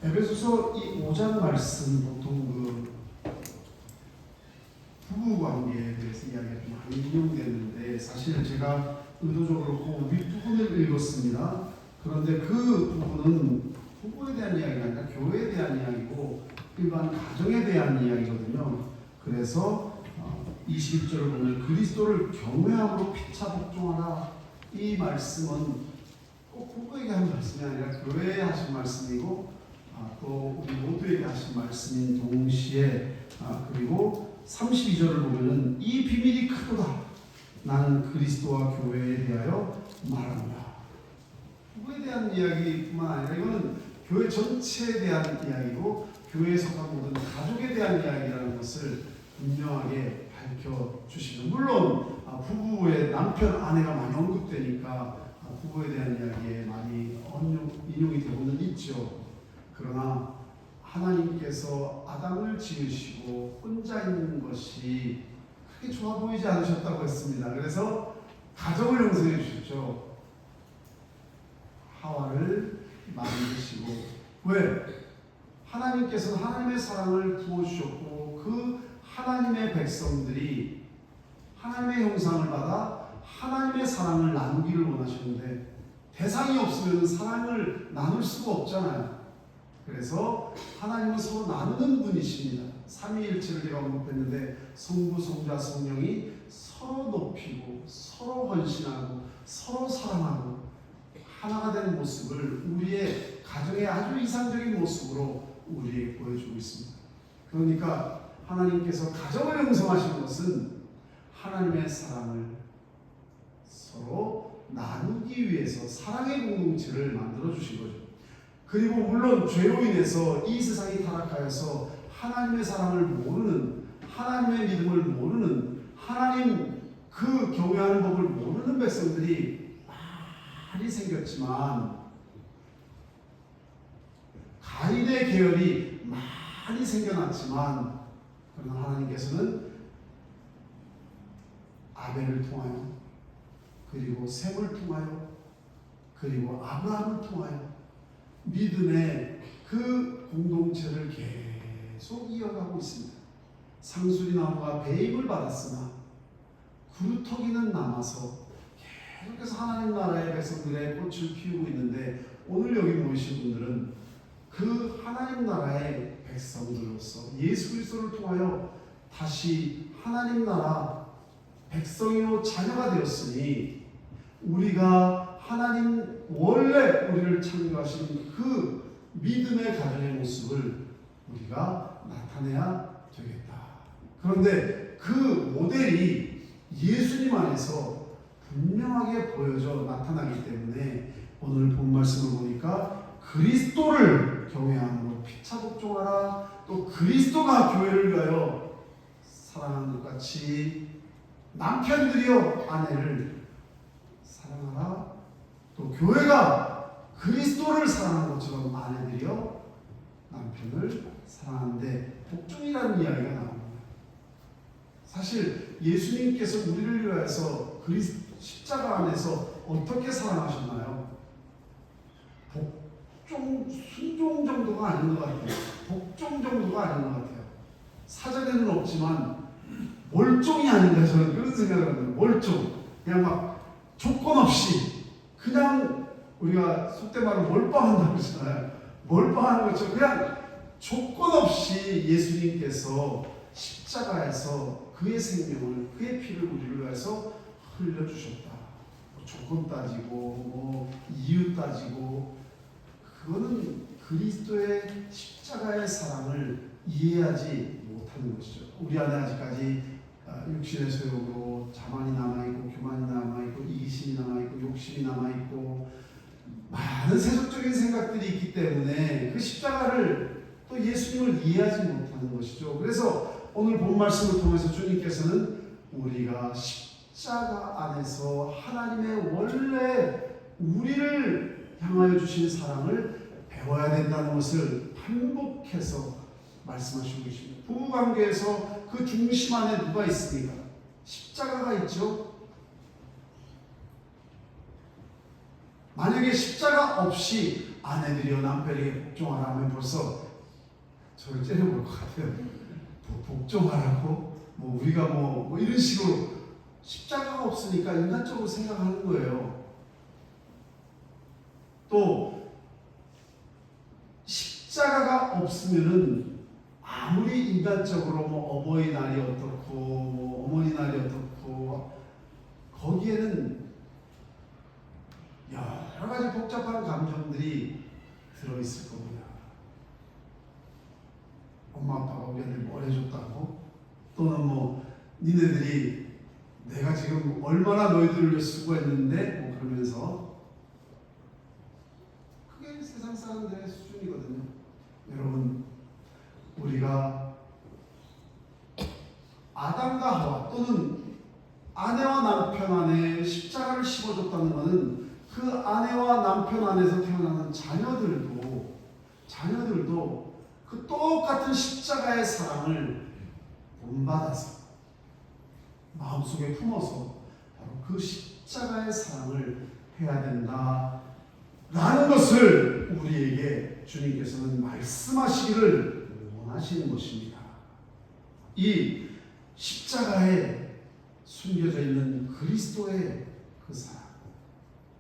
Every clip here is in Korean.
에베소서 이 5장 말씀 보통 부부 관계에 대해서 이야기가 좀 많이 인용되는데 사실 제가 의도적으로 그 윗부분을 읽었습니다. 그런데 그 부분은 부부에 대한 이야기가 아니라 교회에 대한 이야기고 일반 가정에 대한 이야기거든요. 그래서 21절을 보면 그리스도를 경외함으로 피차 복종하라. 이 말씀은 꼭 부부에게 한 말씀이 아니라 교회에 하신 말씀이고 또 우리 모두에게 하신 말씀인 동시에 그리고 32절을 보면은 이 비밀이 크도다. 나는 그리스도와 교회에 대하여 말합니다. 부부에 대한 이야기뿐만 아니라 이거는 교회 전체에 대한 이야기고 교회에 속한 모든 가족에 대한 이야기라는 것을 분명하게 밝혀주시는, 물론 부부의 남편, 아내가 많이 언급되니까 부부에 대한 이야기에 많이 인용이 되고는 있죠. 그러나 하나님께서 아담을 지으시고 혼자 있는 것이 그렇게 좋아 보이지 않으셨다고 했습니다. 그래서 가정을 형성해 주셨죠. 하와를 만드시고, 왜? 하나님께서는 하나님의 사랑을 부어주셨고 그 하나님의 백성들이 하나님의 형상을 받아 하나님의 사랑을 나누기를 원하시는데 대상이 없으면 사랑을 나눌 수가 없잖아요. 그래서 하나님은 서로 나누는 분이십니다. 삼위일체를 제가 언급했는데 성부, 성자, 성령이 서로 높이고 서로 헌신하고 서로 사랑하고 하나가 된 모습을 우리의 가정의 아주 이상적인 모습으로 우리에게 보여주고 있습니다. 그러니까 하나님께서 가정을 형성하신 것은 하나님의 사랑을 서로 나누기 위해서 사랑의 공동체를 만들어 주신 거죠. 그리고 물론 죄로 인해서 이 세상이 타락하여서 하나님의 사랑을 모르는, 하나님의 믿음을 모르는, 하나님 그 경외하는 법을 모르는 백성들이 많이 생겼지만, 가인의 계열이 많이 생겨났지만, 그러나 하나님께서는 아벨을 통하여, 그리고 셈을 통하여, 그리고 아브라함을 통하여 믿음의 그 공동체를 계속 이어가고 있습니다. 상수리 나무가 배임을 받았으나 구루터기는 남아서 계속해서 하나님 나라의 백성들의 꽃을 피우고 있는데, 오늘 여기 모이신 분들은 그 하나님 나라의 백성들로서 예수 그리스도를 통하여 다시 하나님 나라 백성이요 자녀가 되었으니, 우리가 하나님 원래 우리를 창조하신 그 믿음의 가정의 모습을 우리가 나타내야 되겠다. 그런데 그 모델이 예수님 안에서 분명하게 보여져 나타나기 때문에 오늘 본 말씀을 보니까 그리스도를 경외함으로 피차 복종하라, 또 그리스도가 교회를 위하여 사랑하는 것 같이 남편들이여 아내를 사랑하라, 또 교회가 그리스도를 사랑하는 것처럼 아내들이여 남편을 사랑하는데 복종이라는 이야기가 나옵니다. 사실 예수님께서 우리를 위하여서 십자가 안에서 어떻게 사랑하셨나요? 순종 정도가 아닌 것 같아요. 복종 정도가 아닌 것 같아요. 사전에는 없지만 몰종이 아닌가, 저는 그런 생각을 합니다. 몰종. 그냥 막 조건 없이 그냥 우리가 속된 말로 몰빵한다고 그러잖아요. 몰빵하는 것처럼 그냥 조건 없이 예수님께서 십자가에서 그의 생명을, 그의 피를 우리를 위해서 흘려주셨다. 조건 따지고 이유 따지고, 그거는 그리스도의 십자가의 사랑을 이해하지 못하는 것이죠. 우리 안에 아직까지 육신의 소욕으로 자만이 남아있고 교만이 남아있고 이기심이 남아있고 욕심이 남아있고 많은 세속적인 생각들이 있기 때문에 그 십자가를 또 예수님을 이해하지 못하는 것이죠. 그래서 오늘 본 말씀을 통해서 주님께서는 우리가 십자가 안에서 하나님의 원래 우리를 향하여 주신 사랑을 배워야 된다는 것을 반복해서 말씀하시고 계십니다. 부부관계에서 그 중심 안에 누가 있습니까? 십자가가 있죠. 만약에 십자가 없이 아내들이여 남편에게 복종하라 하면 벌써 저를 째려볼 것 같아요. 복종하라고? 뭐 우리가 뭐 이런 식으로 십자가가 없으니까 인간적으로 생각하는 거예요. 또 십자가가 없으면은 아무리 인간적으로 뭐 어버이날이 어떻고 뭐 어머니날이 어떻고 거기에는 여러 가지 복잡한 감정들이 들어있을 겁니다. 엄마 아빠가 우리한테 뭘 해줬다고? 또는 뭐 니네들이 내가 지금 얼마나 너희들을 위해 수고했는데 뭐 그러면서 그게 세상 사람들의 수준이거든요. 여러분, 우리가 아담과 하와 또는 아내와 남편 안에 십자가를 심어줬다는 것은 그 아내와 남편 안에서 태어나는 자녀들도 그 똑같은 십자가의 사랑을 본받아서 마음속에 품어서 바로 그 십자가의 사랑을 해야 된다 라는 것을 우리에게 주님께서는 말씀하시기를 원하시는 것입니다. 이 십자가에 숨겨져 있는 그리스도의 그 사랑,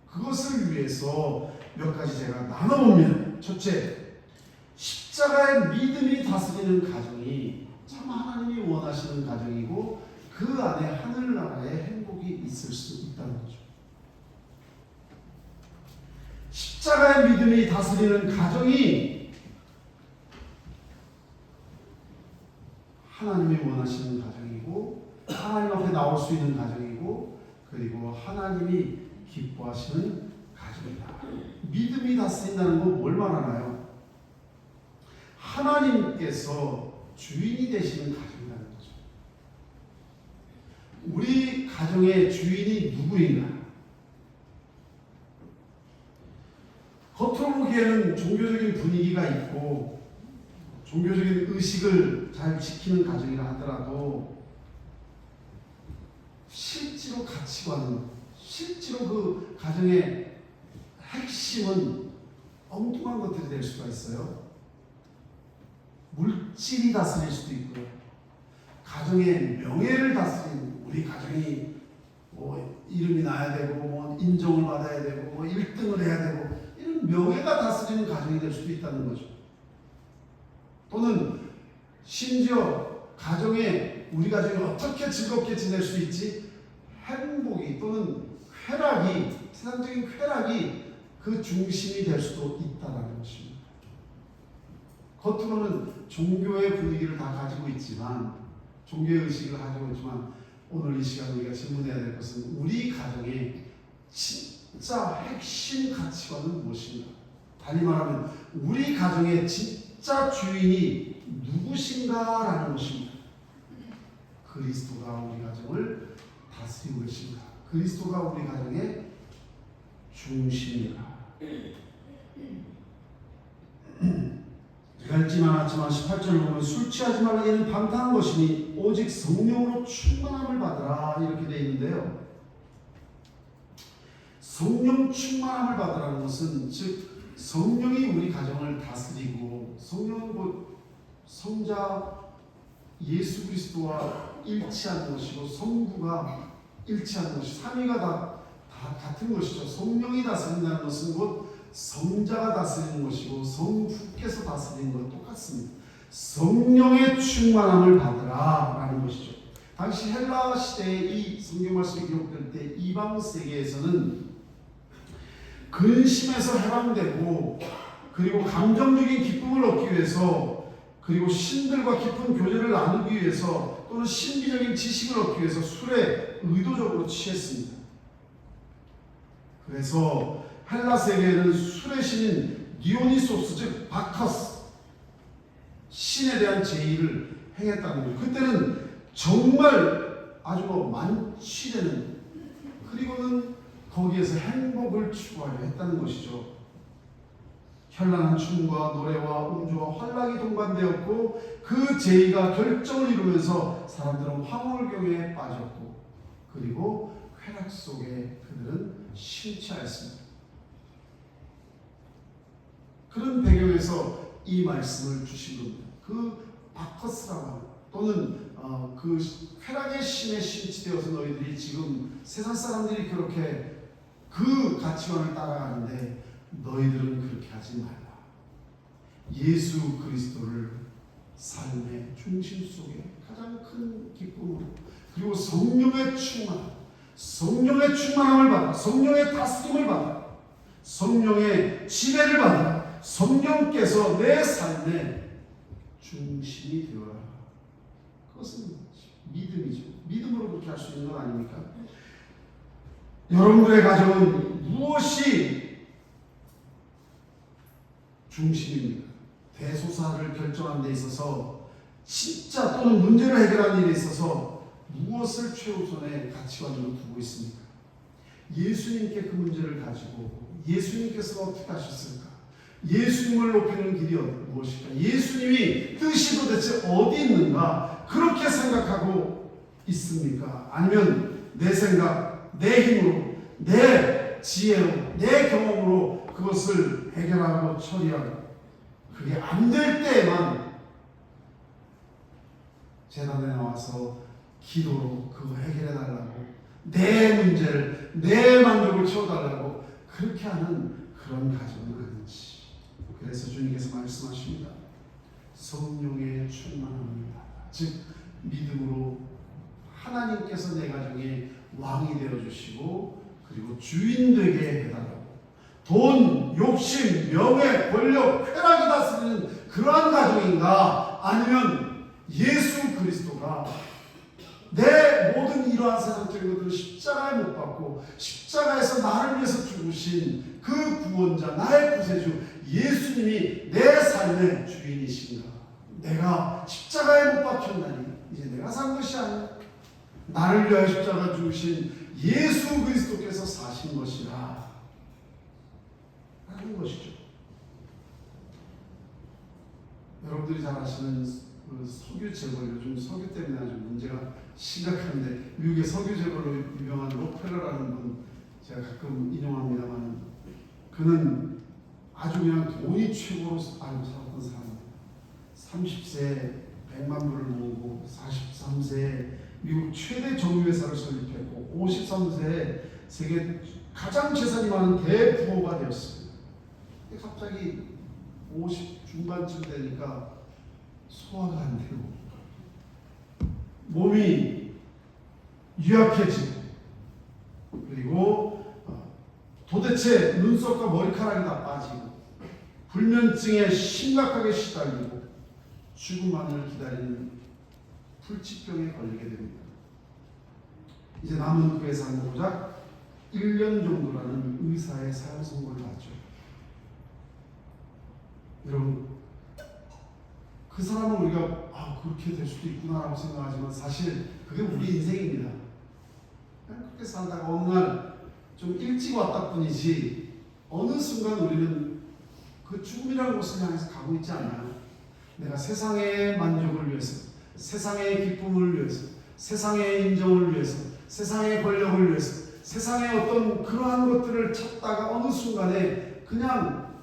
그것을 위해서 몇 가지 제가 나눠봅니다. 첫째, 십자가의 믿음이 다스리는 가정이 참 하나님이 원하시는 가정이고 그 안에 하늘나라의 행복이 있을 수 있다는 거죠. 십자가의 믿음이 다스리는 가정이 하나님이 원하시는 가정이고 하나님 앞에 나올 수 있는 가정이고 그리고 하나님이 기뻐하시는 가정이다. 믿음이 다스린다는 건 뭘 말하나요? 하나님께서 주인이 되시는 가정이라는 거죠. 우리 가정의 주인이 누구인가? 겉으로 보기에는 종교적인 분위기가 있고 종교적인 의식을 잘 지키는 가정이라 하더라도 실제로 가치관은, 실제로 그 가정의 핵심은 엉뚱한 것들이 될 수가 있어요. 물질이 다스릴 수도 있고요. 가정의 명예를 다스리는, 우리 가정이 뭐 이름이 나야 되고 뭐 인정을 받아야 되고 뭐 1등을 해야 되고 이런 명예가 다스리는 가정이 될 수도 있다는 거죠. 또는 심지어 가정에 우리 가정이 어떻게 즐겁게 지낼 수 있지? 행복이 또는 쾌락이, 세상적인 쾌락이 그 중심이 될 수도 있다는 것입니다. 겉으로는 종교의 분위기를 다 가지고 있지만, 종교의 의식을 가지고 있지만 오늘 이 시간 우리가 질문해야 될 것은 우리 가정의 진짜 핵심 가치관은 무엇인가? 달리 말하면 우리 가정의 진짜 주인이 누구신가라는 것입니다. 그리스도가 우리 가정을 다스리고 계십니다. 그리스도가 우리 가정의 중심이다. 읽지 않았지만 18절을 보면 술 취하지 말라 이는 방탕한 것이니 오직 성령으로 충만함을 받으라 이렇게 되어 있는데요. 성령 충만함을 받으라는 것은 즉 성령이 우리 가정을 다스리고 성령은 곧 성자 예수 그리스도와 일치하는 것이고 성부가 일치하는 것이 삼위가 다 같은 것이죠. 성령이 다스린다는 것은 곧 성자가 다스리는 것이고 성부께서 다스리는 것 똑같습니다. 성령의 충만함을 받으라 라는 것이죠. 당시 헬라 시대에 이 성경 말씀이 기록될 때 이방 세계에서는 근심에서 해방되고 그리고 감정적인 기쁨을 얻기 위해서 그리고 신들과 깊은 교제를 나누기 위해서 또는 신비적인 지식을 얻기 위해서 술에 의도적으로 취했습니다. 그래서 헬라 세계에는 술의 신인 디오니소스 즉 바커스 신에 대한 제의를 행했다는 거예요. 그때는 정말 아주 만취되는 그리고는 거기에서 행복을 추구하려 했다는 것이죠. 현란한 춤과 노래와 음주와 환락이 동반되었고 그 제의가 결정을 이루면서 사람들은 황홀경에 빠졌고 그리고 쾌락 속에 그들은 심취하였습니다. 그런 배경에서 이 말씀을 주신 겁니다. 그 바커스라고 하는 또는 그 쾌락의 신에 심취되어서 너희들이 지금 세상 사람들이 그렇게 그 가치관을 따라가는데 너희들은 그렇게 하지 말라. 예수 그리스도를 삶의 중심 속에 가장 큰 기쁨으로 그리고 성령의 충만함을 받아 성령의 다스림을 받아 성령의 지배를 받아 성령께서 내 삶의 중심이 되어라. 그것은 믿음이죠. 믿음으로 그렇게 할 수 있는 건 아닙니까? 여러분들의 가정은 무엇이 중심입니까? 대소사를 결정하는 데 있어서 진짜 또는 문제를 해결하는 일에 있어서 무엇을 최우선의 가치관으로 두고 있습니까? 예수님께 그 문제를 가지고 예수님께서 어떻게 하셨을까? 예수님을 높이는 길이 무엇일까? 예수님이 뜻이 도대체 어디 있는가? 그렇게 생각하고 있습니까? 아니면 내 생각, 내 힘으로, 내 지혜로, 내 경험으로 그것을 해결하고 처리하고 그게 안 될 때에만 제단에 나와서 기도로 그거 해결해달라고 내 문제를, 내 만족을 채워달라고 그렇게 하는 그런 가정은 아닌지. 그래서 주님께서 말씀하십니다. 성령의 충만함입니다. 즉 믿음으로 하나님께서 내 가정의 왕이 되어주시고 그리고 주인 되게 해달라고 돈, 욕심, 명예, 권력, 쾌락이 다스리는 그러한 가정인가 아니면 예수 그리스도가 내 모든 이러한 세상적인 것들을 십자가에 못 박고 십자가에서 나를 위해서 죽으신 그 구원자 나의 구세주 예수님이 내 삶의 주인이신가. 내가 십자가에 못 박혔나니 이제 내가 산 것이 아니야. 나를 위하여 십자가 죽으신 예수 그리스도께서 사신 것이라 하는 것이죠. 여러분들이 잘 아시는 그 석유 재벌, 요즘 석유 때문에 아주 문제가 심각한데 미국의 석유 재벌로 유명한 록펠러라는 분 제가 가끔 인용합니다만 그는 아주 그냥 돈이 최고로 알고 살았던 사람입니다. 30세에 100만 불을 모으고 43세에 미국 최대 정유회사를 설립했고 53세에 세계 가장 재산이 많은 대부호가 되었습니다. 근데 갑자기 50 중반쯤 되니까 소화가 안 되고 몸이 유약해지고 그리고 도대체 눈썹과 머리카락이 다 빠지고 불면증에 심각하게 시달리고 죽음만을 기다리는 불치병에 걸리게 됩니다. 이제 남은 그 회사는 고작 1년 정도라는 의사의 사형 선고를 받죠. 여러분 그 사람은 우리가 그렇게 될 수도 있구나라고 생각하지만 사실 그게 우리 인생입니다. 그냥 그렇게 살다가 어느 날 좀 일찍 왔다 뿐이지 어느 순간 우리는 그 죽음이라는 곳을 향해서 가고 있지 않나요? 내가 세상의 만족을 위해서 세상의 기쁨을 위해서 세상의 인정을 위해서 세상의 권력을 위해서 세상의 어떤 그러한 것들을 찾다가 어느 순간에 그냥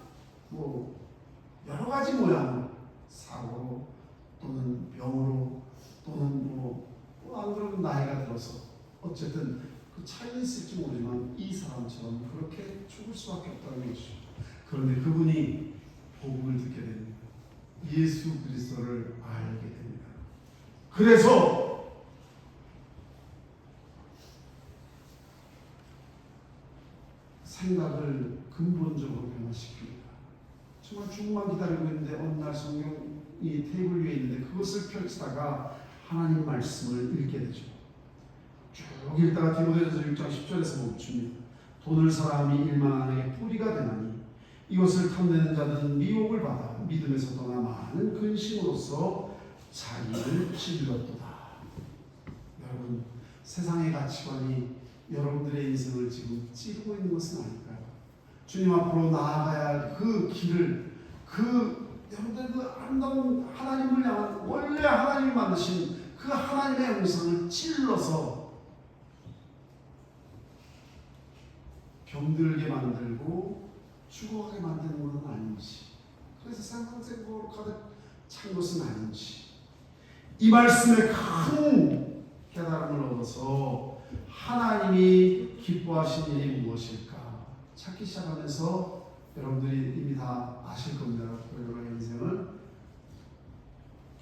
여러 가지 모양으로 사고로 또는 병으로 또는 안 그러면 나이가 들어서 어쨌든 그 차이는 있을지 모르지만 이 사람처럼 그렇게 죽을 수밖에 없다는 것이죠. 그런데 그분이 복음을 듣게 됩니다. 예수 그리스도를 알게 됩니다. 그래서 생각을 근본적으로 변화시킵니다. 정말 죽음만 기다리고 있는데 어느 날 성경이 테이블 위에 있는데 그것을 펼치다가 하나님 말씀을 읽게 되죠. 쭉 읽다가 디모데전서 6장 10절에서 멈춥니다. 돈을 사람이 일만하게 뿌리가 되나니 이것을 탐내는 자들은 미혹을 받아 믿음에서 떠나 많은 근심으로써 자기를 찔렀도다. 여러분 세상의 가치관이 여러분들의 인생을 지금 찌르고 있는 것은 아닐까요? 주님 앞으로 나아가야 할 그 길을 여러분들 그 아름다운 하나님을 향한 원래 하나님이 만드신 그 하나님의 형상을 찔러서 병들게 만들고 죽어가게 만드는 것은 아닌지 그래서 생각으로 가득 찬 것은 아닌지, 이 말씀에 큰 깨달음을 얻어서 하나님이 기뻐하신 일이 무엇일까 찾기 시작하면서 여러분들이 이미 다 아실 겁니다. 여러분의 인생을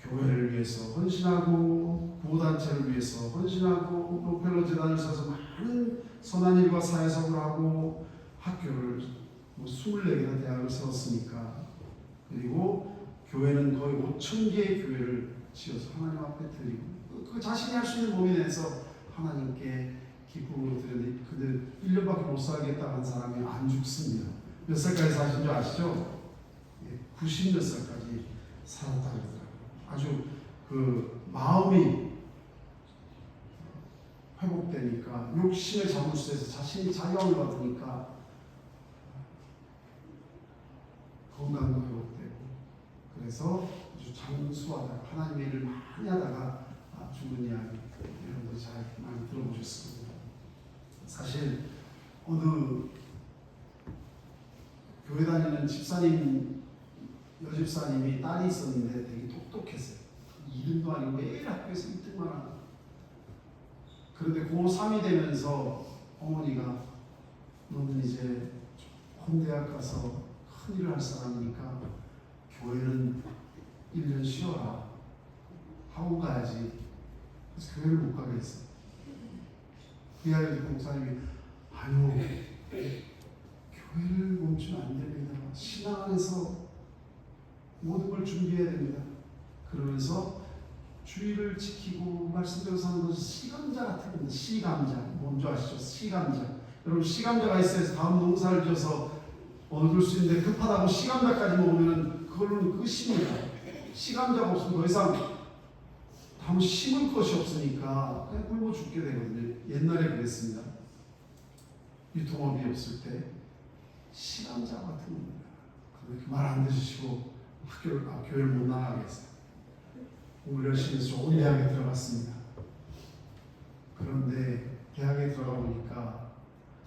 교회를 위해서 헌신하고 구호단체를 위해서 헌신하고 로펠러 재단을 세워서 많은 선한 일과 사회성을 하고 학교를 24개나 대학을 세웠으니까, 그리고 교회는 거의 5,000개의 교회를 지어서 하나님 앞에 드리고 그 자신이 할 수 있는 범위 내에서 하나님께 기쁨으로 드렸는데, 근데 1년밖에 못 살겠다는 사람이 안 죽습니다. 몇 살까지 사신 줄 아시죠? 90몇 살까지 살았다 그러더라고요. 아주 그 마음이 회복되니까, 욕심의 자물쇠에서 자신이 자유함을 받으니까 건강도 회복되고, 그래서 아주 장수하다가 하나님의 일을 많이 하다가 죽은 이야기 여러분들 잘 많이 들어보셨을 겁니다. 사실 어느 교회 다니는 집사님, 여집사님이 딸이 있었는데 되게 똑똑했어요. 이름도 아니고 매일 학교에서 1등만 하고, 그런데 고3이 되면서 어머니가 너는 이제 좋은 대학 가서 큰 일을 할 사람이니까 교회는 1년 쉬어라, 학원 가야지. 그래서 교회를 못 가게 했어요. 그 이야기를 듣고 목사님이 아니요, 교회를 멈추면 안 됩니다. 신앙 안에서 모든 걸 준비해야 됩니다. 그러면서 주의를 지키고 말씀대로 사는 것은 시감자 같은 겁니다. 시감자. 뭔지 아시죠? 시감자. 여러분, 시감자가 있어야 다음 농사를 지어서 얻을 수 있는데, 급하다고 시감자까지 먹으면 그걸로는 끝입니다. 시감자가 없으면 더 이상 다음 심을 것이 없으니까 그냥 굶어 죽게 되거든요. 옛날에 그랬습니다. 유통업이 없을 때 시감자 같은 겁니다. 그런데 그 말 안 들으시고 교회를 못 나가게 했어요. 공부를 열심히 해서 좋은 대학에 들어갔습니다. 그런데 대학에 들어가 보니까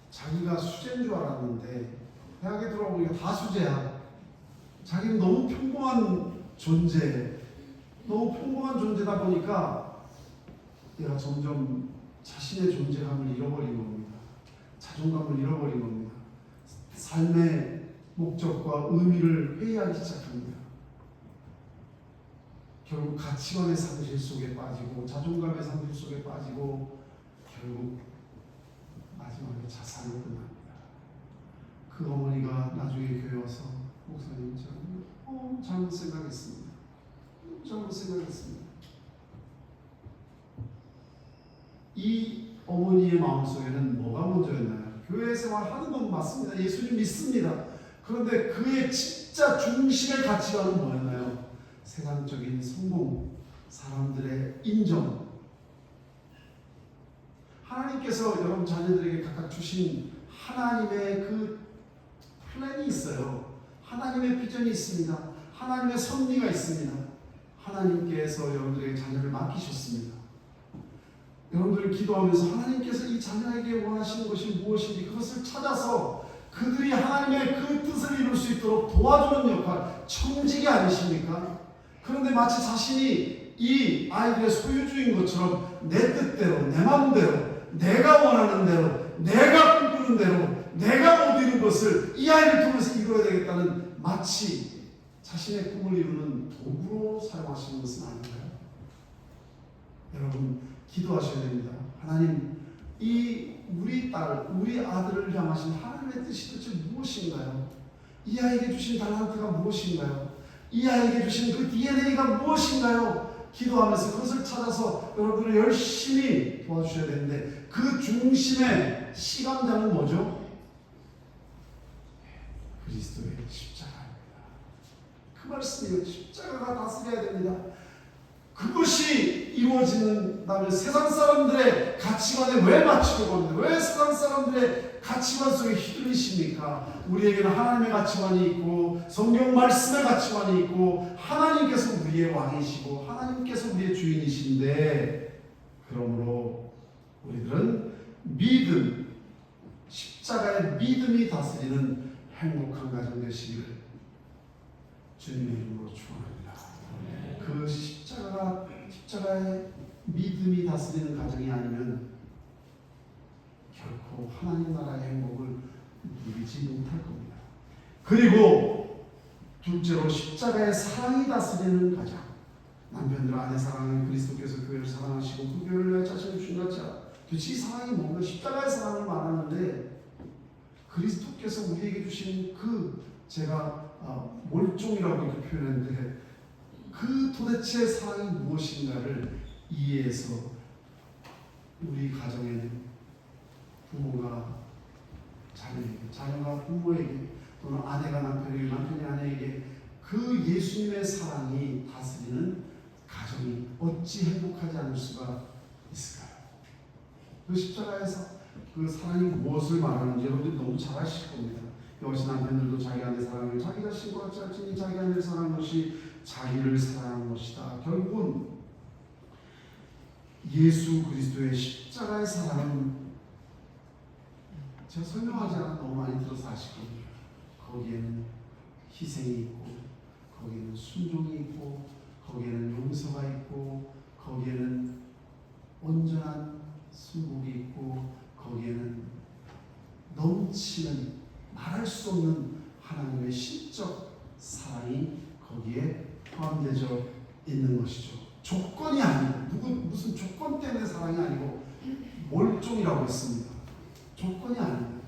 자기가 수재인 줄 알았는데 대학에 들어가 보니까 다 수재야. 자기는 너무 평범한 존재, 너무 평범한 존재다 보니까 얘가 점점 자신의 존재감을 잃어버린 겁니다. 자존감을 잃어버린 겁니다. 삶의 목적과 의미를 회의하기 시작합니다. 결국 가치관의 상실 속에 빠지고 자존감의 상실 속에 빠지고 결국 마지막에 자살로 끝납니다. 그 어머니가 나중에 교회 와서 목사님, 저는 잘못 생각했습니다. 잘못 생각했습니다. 이 어머니의 마음속에는 뭐가 먼저였나요? 교회 생활 하는 건 맞습니다. 예수님 믿습니다. 그런데 그의 진짜 중심의 가치관은 뭐였나요? 세상적인 성공, 사람들의 인정. 하나님께서 여러분 자녀들에게 각각 주신 하나님의 그 플랜이 있어요. 하나님의 비전이 있습니다. 하나님의 섭리가 있습니다. 하나님께서 여러분들에게 자녀를 맡기셨습니다. 여러분들이 기도하면서 하나님께서 이 자녀에게 원하시는 것이 무엇인지 그것을 찾아서 그들이 하나님의 그 뜻을 이룰 수 있도록 도와주는 역할, 청직이 아니십니까? 그런데 마치 자신이 이 아이들의 소유주인 것처럼 내 뜻대로, 내 마음대로, 내가 원하는 대로, 내가 꿈꾸는 대로, 내가 못 이룬 것을 이 아이를 통해서 이루어야 되겠다는, 마치 자신의 꿈을 이루는 도구로 사용하시는 것은 아닌가요? 여러분, 기도하셔야 됩니다. 하나님, 이 우리 딸, 우리 아들을 향하신 하나님의 뜻이 도대체 무엇인가요? 이 아이에게 주신 달란트가 무엇인가요? 이 아이에게 주신 그 DNA가 무엇인가요? 기도하면서 그것을 찾아서 여러분을 열심히 도와주셔야 되는데, 그 중심의 시감자는 뭐죠? 그리스도의 십자가입니다. 그 말씀이에요. 십자가가 다스려야 됩니다. 그것이 이루어지는다면 세상 사람들의 가치관에 왜 맞추려고 합니다? 왜 세상 사람들의 가치관 속에 휘둘리십니까? 우리에게는 하나님의 가치관이 있고 성경 말씀의 가치관이 있고 하나님께서 우리의 왕이시고 하나님께서 우리의 주인이신데, 그러므로 우리들은 믿음, 십자가의 믿음이 다스리는 행복한 가정 되시기를 주님의 이름으로 축원합니다. 그 십자가의 믿음이 다스리는 가정이 아니면 결코 하나님 나라의 행복을 누리지 못할 겁니다. 그리고 둘째로 십자가의 사랑이 다스리는 가정. 남편들 아내 사랑하는 그리스도께서 교회를 사랑하시고 그 교회를 위해 자신을 주신 것 같이 도대체 이 사랑이 뭔가? 십자가의 사랑을 말하는데 그리스도께서 우리에게 주신 그 제가 몰종이라고 이렇게 표현했는데 그 도대체 사랑이 무엇인가를 이해해서 우리 가정에는 부모가 자녀에게, 자녀가 부모에게 또는 아내가 남편에게, 남편이 아내에게 그 예수님의 사랑이 다스리는 가정이 어찌 행복하지 않을 수가 있을까요? 그 십자가에서 그 사랑이 무엇을 말하는지 여러분들이 너무 잘 아실 겁니다. 역시 남편들도 자기 아내 사랑을 자기 자신과 같이 할지니 자기 아내를 사랑하는 것이 자기를 사랑하는 것이다. 결국은 예수 그리스도의 십자가의 사랑은 제가 설명하지 않아 너무 많이 들어서 아실 겁니다. 거기에는 희생이 있고 거기에는 순종이 있고 거기에는 용서가 있고 거기에는 온전한 순복이 있고 거기에는 넘치는 말할 수 없는 하나님의 신적 사랑이 거기에 포함되어 있는 것이죠. 조건이 아니고 무슨 조건 때문에 사랑이 아니고 몰종이라고 했습니다. 조건이 아닙니다.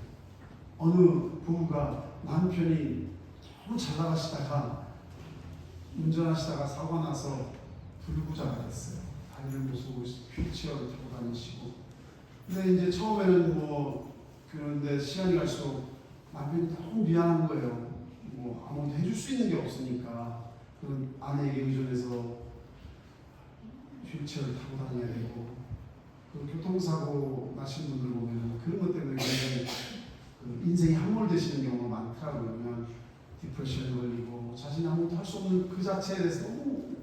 어느 부부가 남편이 너무 잘 나가시다가 운전하시다가 사고 나서 불구자가 됐어요. 다리를 부수고 휠체어를 타고 다니시고. 근데 이제 처음에는 그런데 시간이 갈수록 남편이 너무 미안한 거예요. 아무것도 해줄 수 있는 게 없으니까 그런 아내에게 의존해서 휠체어를 타고 다녀야 되고 그 교통사고 나신 분들 보면 그런 것 때문에 굉장히 인생이 함몰되시는 경우가 많더라고요. 그냥 디프레션에 걸리고 자신이 아무것도 할 수 없는 그 자체에 대해서 너무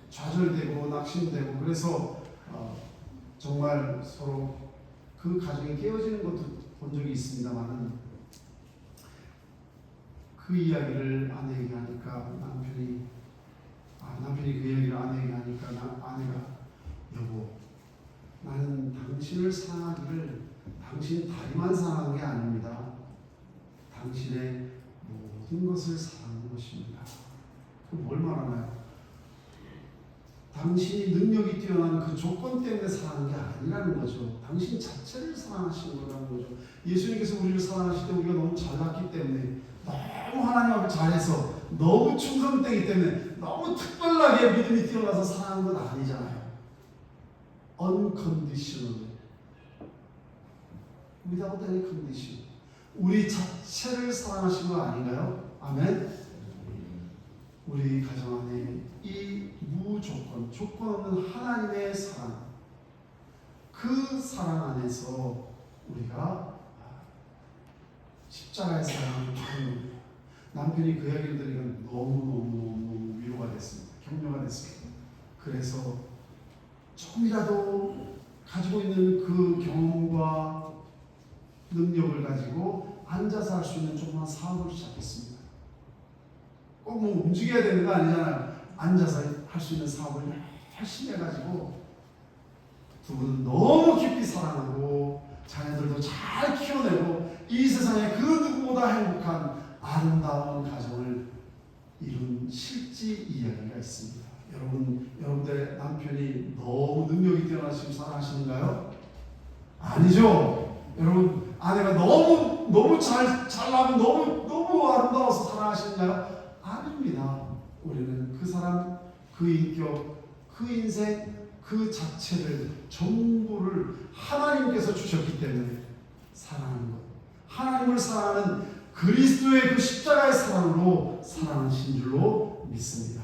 좌절되고 낙심되고 그래서 정말 서로 그 가정이 깨어지는 것도 본 적이 있습니다만은 그 이야기를 아내에게 하니까 남편이 그 이야기를 아내에게 하니까 아내가 여보 나는 당신을 사랑하기를 당신 다리만 사랑한 게 아닙니다. 당신의 모든 것을 사랑하는 것입니다. 그럼 뭘 말하나요? 당신이 능력이 뛰어난 그 조건 때문에 사랑한 게 아니라는 거죠. 당신 자체를 사랑하시는 거라는 거죠. 예수님께서 우리를 사랑하실 때 우리가 너무 잘났기 때문에 너무 하나님 앞에 잘해서 너무 충성되기 때문에 너무 특별하게 믿음이 뛰어나서 사랑하는 건 아니잖아요. Unconditional, without any condition. 우리 자체를 사랑하신 거 아닌가요? 아멘. 우리 가정 안에 이 무조건, 조건 없는 하나님의 사랑, 그 사랑 안에서 우리가 십자가의 사랑을 받는 남편이 그 이야기를 들으니까 너무 위로가 됐습니다. 격려가 됐습니다. 그래서 조금이라도 가지고 있는 그 경험과 능력을 가지고 앉아서 할 수 있는 조그만 사업을 시작했습니다. 꼭 움직여야 되는 거 아니잖아요. 앉아서 할 수 있는 사업을 열심히 해가지고 두 분은 너무 깊이 사랑하고 자녀들도 잘 키워내고 이 세상에 그 누구보다 행복한 아름다운 가정을 이룬 실지 이야기가 있습니다. 여러분들의 남편이 너무 능력이 뛰어나시고 사랑하시는가요? 아니죠. 여러분 아내가 너무 잘나고 너무 아름다워서 사랑하시는가요? 아닙니다. 우리는 그 사람, 그 인격, 그 인생, 그 자체를 전부를 하나님께서 주셨기 때문에 사랑하는 것. 하나님을 사랑하는 그리스도의 그 십자가의 사랑으로 사랑하신 줄로 믿습니다.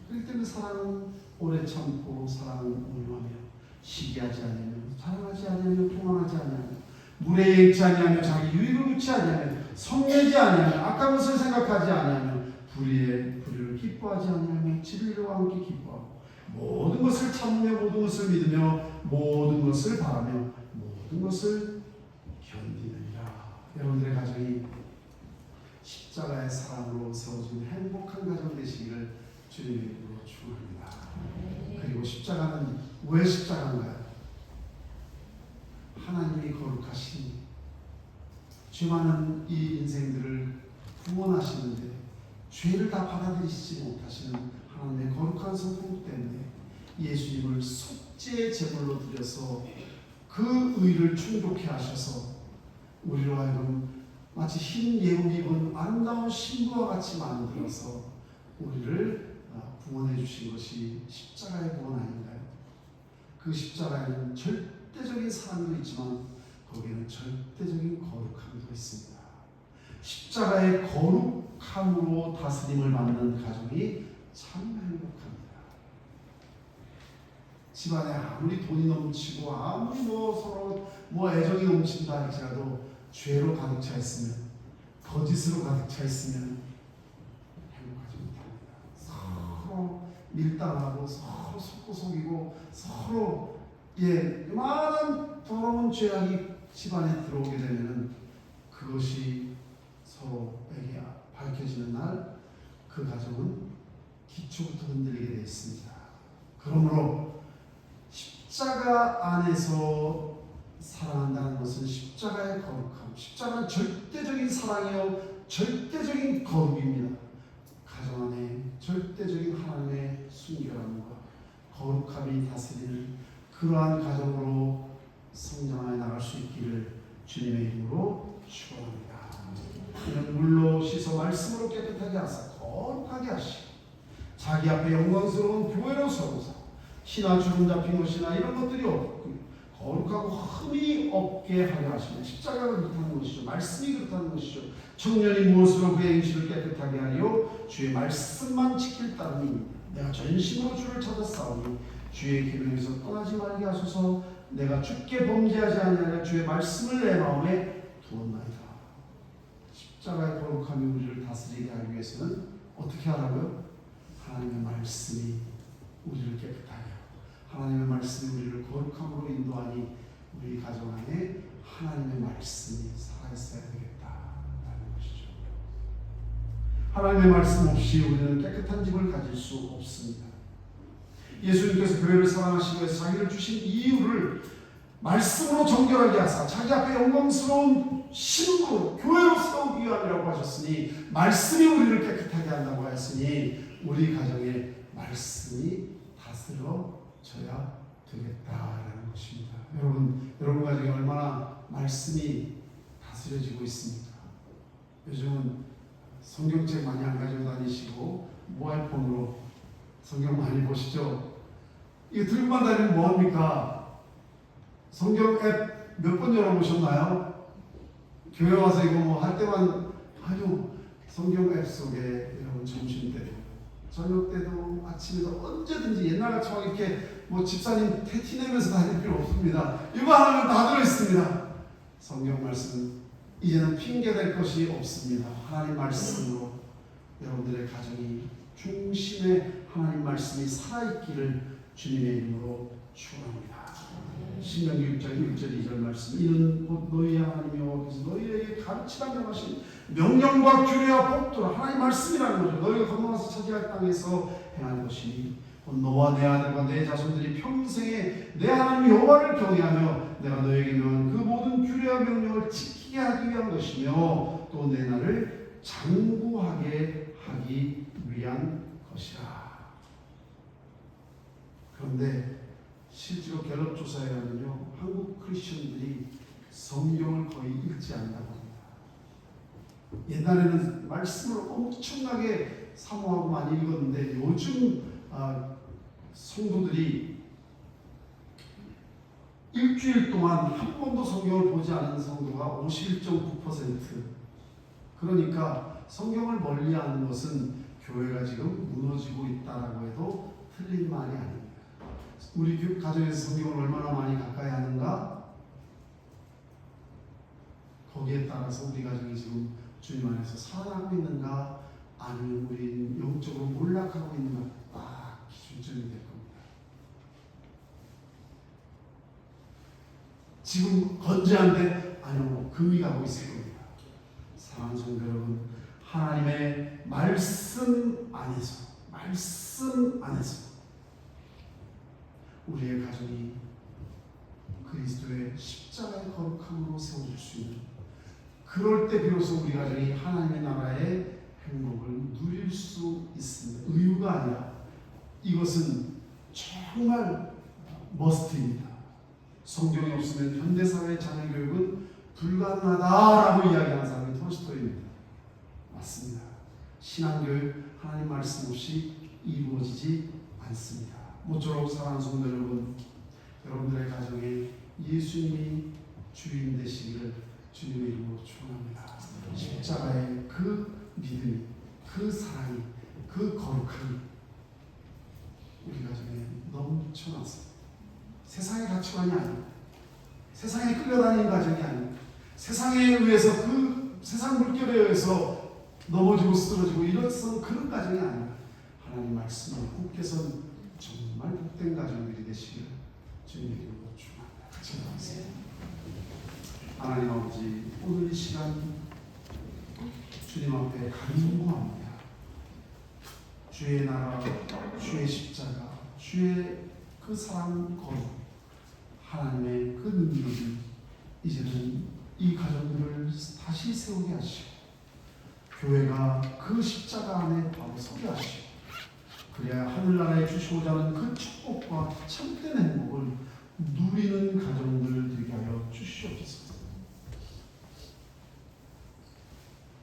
그렇기 때문에 사랑은 오래 참고 사랑은 온유하며 시기하지 않으며 자랑하지 않으며 교만하지 않으며 물에 익지 아니하며 자기 유익을 묻지 아니하며 성내지 아니하며 악한 것을 생각하지 아니하며 불의를 기뻐하지 아니하며 진리와 함께 기뻐하고 모든 것을 참으며 모든 것을 믿으며 모든 것을 바라며 모든 것을 견디느니라. 여러분들의 가정이 십자가의 사랑으로 세워진 행복한 가정 되시기를 주님의 이름으로 축원합니다. 그리고 십자가는 왜 십자가인가요? 하나님이 거룩하신 죄 많은 이 인생들을 구원하시는데 죄를 다 받아들이시지 못하시는 하나님의 거룩한 성품 때문에 예수님을 속죄 제물로 드려서 그 의를 충족케 하셔서 우리로 하여금 마치 흰 예복 입은 아름다운 신부와 같이 만들어서 우리를 구원해 주신 것이 십자가의 구원 아닌가요? 그 십자가에는 절대적인 사랑도 있지만 거기에는 절대적인 거룩함도 있습니다. 십자가의 거룩함으로 다스림을 받는 가정이 참 행복합니다. 집안에 아무리 돈이 넘치고 아무리 서로 애정이 넘친다 할지라도 죄로 가득 차 있으면, 거짓으로 가득 차 있으면 행복하지 못합니다. 서로 밀당하고 서로 속고 속이고 서로 요만한 더러운 죄악이 집안에 들어오게 되면 그것이 서로에게 밝혀지는 날 그 가정은 기초부터 흔들리게 되어 있습니다. 그러므로 십자가 안에서 사랑한다는 것은 십자가의 거룩함, 십자가는 절대적인 사랑이요 절대적인 거룩입니다. 가정 안에 절대적인 하나님의 순결함과 거룩함이 다스리는 그러한 가정으로 성장해 나갈 수 있기를 주님의 이름으로 축원합니다. 그는 물로 씻어 말씀으로 깨끗하게 하사 거룩하게 하시고 자기 앞에 영광스러운 교회로 서고사 희나 주름 잡힌 것이나 이런 것들이 없고 거룩하고 흠이 없게 하려 하시며 십자가가 그렇다는 것이죠. 말씀이 그렇다는 것이죠. 청년이 무엇으로 그의 행실을 깨끗하게 하리요 주의 말씀만 지킬 따름이 내가 전심으로 주를 찾아 싸우니 주의 계명에서 떠나지 말게 하소서. 내가 주께 범죄하지 아니하려 주의 말씀을 내 마음에 두었나이다. 십자가의 거룩함이 우리를 다스리게 하기 위해서는 어떻게 하라고요? 하나님의 말씀이 우리를 깨끗하게 하고 하나님의 말씀이 우리를 거룩함으로 인도하니 우리 가정 안에 하나님의 말씀이 살아있어야 되겠다라는 것이죠. 하나님의 말씀 없이 우리는 깨끗한 집을 가질 수 없습니다. 예수님께서 교회를 사랑하시기 위해서 자기를 주신 이유를 말씀으로 정결하게 하사 자기 앞에 영광스러운 신부로 교회로 세우기 위함이라고 하셨으니 말씀이 우리를 깨끗하게 한다고 하였으니 우리 가정에 말씀이 다스려져야 되겠다라는 것입니다. 여러분 가정에 얼마나 말씀이 다스려지고 있습니까? 요즘은 성경책 많이 안 가지고 다니시고 모바일폰으로 성경 많이 보시죠? 이거 들고만 다니면 뭐합니까? 성경 앱 몇 번 열어보셨나요? 교회 와서 이거 할 때만 아주 성경 앱 속에 여러분 점심 때도 저녁 때도 아침에도 언제든지 옛날같이 막 이렇게 집사님 태티 내면서 다닐 필요 없습니다. 이거 하나면 다 들어있습니다. 성경 말씀은 이제는 핑계될 것이 없습니다. 하나님 말씀으로 여러분들의 가정이 중심에 하나님 말씀이 살아있기를 주님의 이름으로 축원합니다. 신명기 6장 1절 2절 말씀 이는 곧 너희 하나님 여호와께서 너희에게 가르치라 명하신 명령과 규례와 법도라 하나님 말씀이라는 거죠. 너희가 건너가서 차지할 땅에서 행할 것이니 곧 너와 내 아들과 내 자손들이 평생에 내 하나님 여호와를 경외하며 내가 너희에게 명한 그 모든 규례와 명령을 지키게 하기 위한 것이며 또 내 날을 장구하게 하기 위한 것이라. 그런데 실제로 갤럽 조사에 하면요 한국 크리스천들이 성경을 거의 읽지 않는다고 합니다. 옛날에는 말씀을 엄청나게 사모하고 많이 읽었는데 요즘 성도들이 일주일 동안 한 번도 성경을 보지 않은 성도가 51.9%. 그러니까 성경을 멀리하는 것은 교회가 지금 무너지고 있다라고 해도 틀린 말이 아닙니다. 우리 가정에서 성경을 얼마나 많이 가까이 하는가? 거기에 따라서 우리 가정이 지금 주님 안에서 살아가고 있는가 아니면 우리는 영적으로 몰락하고 있는가 딱 기준점이 될 겁니다. 지금 건재한데 아니요 금이 가고 있을 겁니다. 사랑하는 성도 여러분, 하나님의 말씀 안에서 우리의 가정이 그리스도의 십자가의 거룩함으로 세워질 수 있는, 그럴 때 비로소 우리 가정이 하나님의 나라의 행복을 누릴 수 있습니다. 의무가 아니라 이것은 정말 머스트입니다. 성경이 없으면 현대사회의 자녀교육은 불가능하다라고 이야기하는 사람이 톨스토이입니다. 맞습니다. 신앙교육, 하나님 말씀 없이 이루어지지 않습니다. 모쪼록 사랑하는 성도 여러분, 여러분들의 가정에 예수님이 주인 되시기를 주님의 이름으로 축원합니다. 십자가의 그 믿음이, 그 사랑이, 그 거룩함이 우리 가정에 넘쳐났습니다. 세상의 가치관이 아니고, 세상에 끌려다니는 가정이 아니고, 세상에 의해서 그 세상 물결에 의해서 넘어지고 쓰러지고 이런 그런 가정이 아니라 하나님 말씀을 굳게선 정말 복된 가정들이 되시기를 주님의 이름으로 축원합니다. 같이 나가세요. 하나님 아버지, 오늘 이 시간 주님 앞에 간구합니다. 주의 나라, 주의 십자가, 주의 그 사랑 거룩, 하나님의 그 능력이 이제는 이 가정들을 다시 세우게 하시고, 교회가 그 십자가 안에 바로 서게 하시고, 그래야 하늘나라에 주시고자 하는 그 축복과 참된 행복을 누리는 가정들 되게 하여 주시옵소서.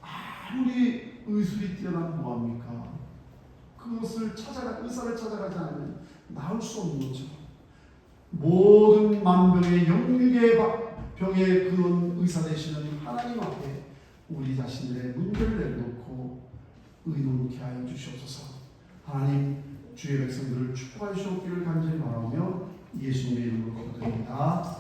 아무리 의술이 뛰어나면 뭐합니까? 그것을 의사를 찾아가지 않으면 나을 수 없는 거죠. 모든 만병의 영육의 병의 그런 의사 되시는 하나님 앞에 우리 자신들의 문제를 내려놓고 의논케 하여 주시옵소서. 하나님, 주의 백성들을 축복하여 주시옵기를 간절히 바라며 예수님의 이름으로 기도드립니다.